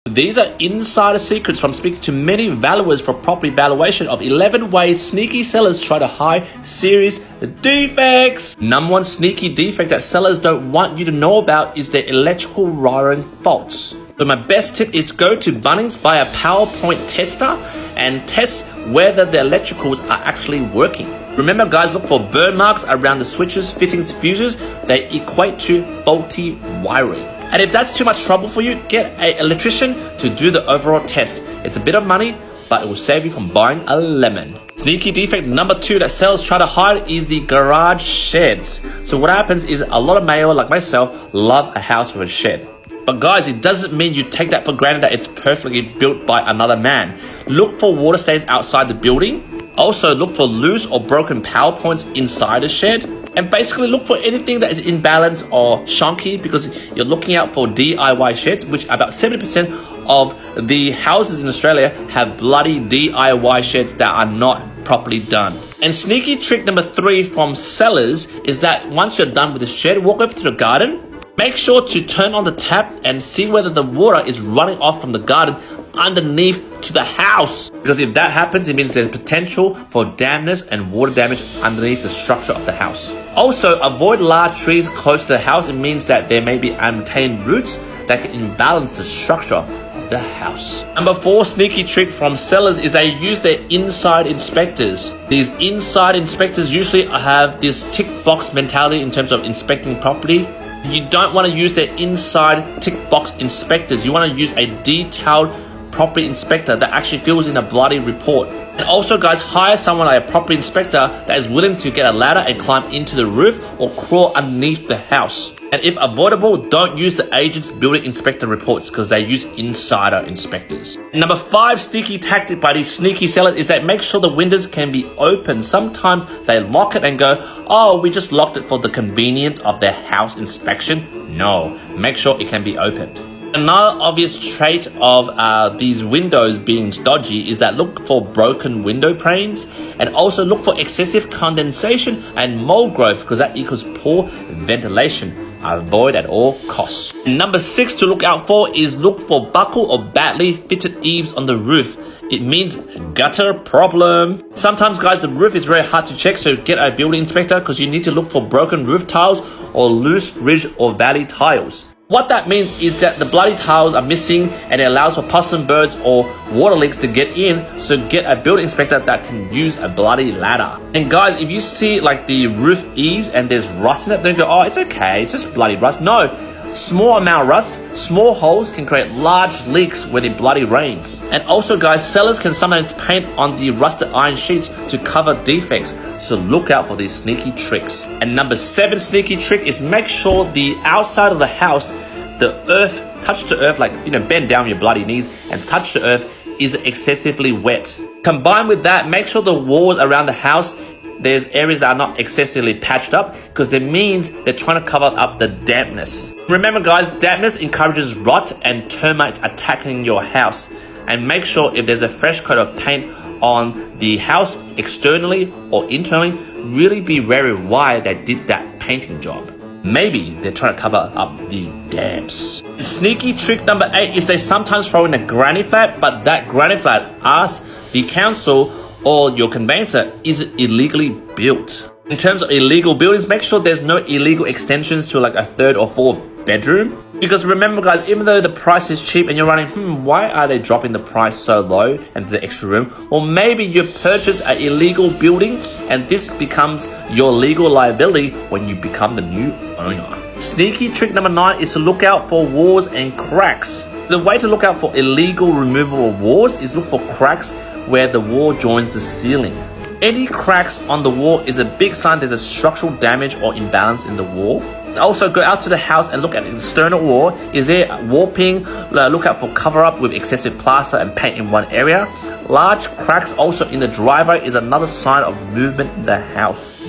These are insider secrets from speaking to many valuers for property valuation of 11 ways sneaky sellers try to hide serious defects. Number one sneaky defect that sellers don't want you to know about is their electrical wiring faults. So my best tip is go to Bunnings, buy a PowerPoint tester and test whether the electricals are actually working. Remember guys, look for burn marks around the switches, fittings, fuses. They equate to faulty wiring. And if that's too much trouble for you, get an electrician to do the overall test. It's a bit of money, but it will save you from buying a lemon. Sneaky defect number 2 that sellers try to hide is the garage sheds. So what happens is a lot of male like myself love a house with a shed. But guys, it doesn't mean you take that for granted that it's perfectly built by another man. Look for water stains outside the building. Also look for loose or broken power points inside the shed. And basically look for anything that is imbalanced or shonky, because you're looking out for DIY sheds, which about 70% of the houses in Australia have bloody DIY sheds that are not properly done. And sneaky trick number 3 from sellers is that once you're done with the shed, walk over to the garden. Make sure to turn on the tap and see whether the water is running off from the garden underneath to the house. Because if that happens, it means there's potential for dampness and water damage underneath the structure of the house. Also, avoid large trees close to the house. It means that there may be untamed roots that can imbalance the structure of the house. Number 4 sneaky trick from sellers is they use their inside inspectors. These inside inspectors usually have this tick box mentality in terms of inspecting property. You don't want to use their inside tick box inspectors. You want to use a detailed property inspector that actually fills in a bloody report. And also guys, hire someone like a property inspector that is willing to get a ladder and climb into the roof or crawl underneath the house. And if avoidable, don't use the agent's building inspector reports because they use insider inspectors. Number 5 sneaky tactic by these sneaky sellers is that make sure the windows can be open. Sometimes they lock it and go, oh, we just locked it for the convenience of their house inspection. No, make sure it can be opened. Another obvious trait of these windows being dodgy is that look for broken window frames, and also look for excessive condensation and mold growth because that equals poor ventilation. Avoid at all costs. And number 6 to look out for is look for buckle or badly fitted eaves on the roof. It means gutter problem. Sometimes guys, the roof is very hard to check, so get a building inspector because you need to look for broken roof tiles or loose ridge or valley tiles. What that means is that the bloody tiles are missing and it allows for possum birds or water leaks to get in, so get a building inspector that can use a bloody ladder. And guys, if you see like the roof eaves and there's rust in it, don't go, oh, it's okay, it's just bloody rust. No, small amount of rust, small holes can create large leaks when it bloody rains. And also guys, sellers can sometimes paint on the rusted iron sheets to cover defects. So look out for these sneaky tricks. And number 7 sneaky trick is make sure the outside of the house, the earth, touch the earth, like, bend down your bloody knees and touch the earth, is excessively wet. Combined with that, make sure the walls around the house, there's areas that are not excessively patched up because that means they're trying to cover up the dampness. Remember guys, dampness encourages rot and termites attacking your house. And make sure if there's a fresh coat of paint on the house externally or internally, really be wary why they did that painting job. Maybe they're trying to cover up the damps. Sneaky trick number 8 is they sometimes throw in a granny flat, but that granny flat, ask the council or your conveyancer, is it illegally built? In terms of illegal buildings, make sure there's no illegal extensions to like a 3rd or 4th bedroom. Because remember guys, even though the price is cheap and you're running, why are they dropping the price so low and the extra room? Or maybe you purchase an illegal building and this becomes your legal liability when you become the new owner. Sneaky trick number 9 is to look out for walls and cracks. The way to look out for illegal removal of walls is look for cracks where the wall joins the ceiling. Any cracks on the wall is a big sign there's a structural damage or imbalance in the wall. Also go out to the house and look at the external wall. Is there warping? Look out for cover up with excessive plaster and paint in one area. Large cracks also in the driveway is another sign of movement in the house.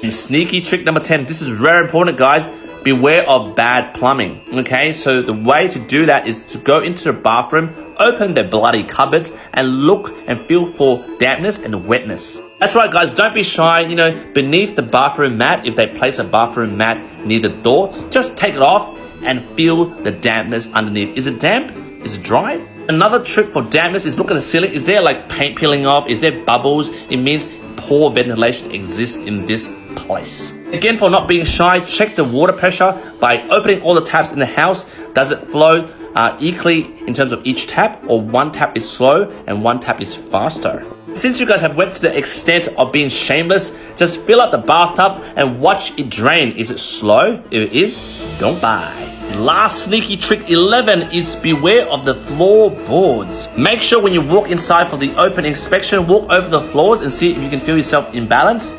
And sneaky trick number 10, this is very important guys. Beware of bad plumbing. Okay, so the way to do that is to go into the bathroom, open the bloody cupboards and look and feel for dampness and wetness. That's right guys, don't be shy, beneath the bathroom mat, if they place a bathroom mat near the door, just take it off and feel the dampness underneath. Is it damp? is dry. Another trick for dampness is look at the ceiling. Is there like paint peeling off? Is there bubbles? It means poor ventilation exists in this place. Again, for not being shy, check the water pressure by opening all the taps in the house. Does it flow equally in terms of each tap, or one tap is slow and one tap is faster? Since you guys have went to the extent of being shameless, just fill up the bathtub and watch it drain. Is it slow? If it is, don't buy. Last sneaky trick 11 is beware of the floorboards. Make sure when you walk inside for the open inspection, walk over the floors and see if you can feel yourself in balance.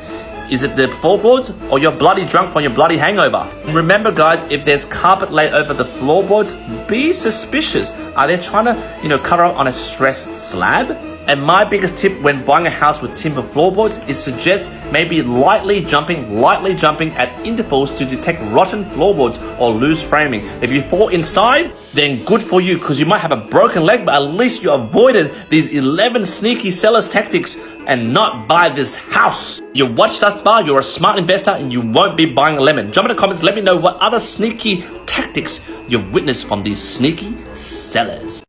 Is it the floorboards or you're bloody drunk from your bloody hangover? Remember guys, if there's carpet laid over the floorboards, be suspicious. Are they trying to, cover up on a stressed slab? And my biggest tip when buying a house with timber floorboards is suggest maybe lightly jumping at intervals to detect rotten floorboards or loose framing. If you fall inside, then good for you, because you might have a broken leg, but at least you avoided these 11 sneaky sellers tactics and not buy this house. You watched thus far, you're a smart investor and you won't be buying a lemon. Jump in the comments, let me know what other sneaky tactics you've witnessed from these sneaky sellers.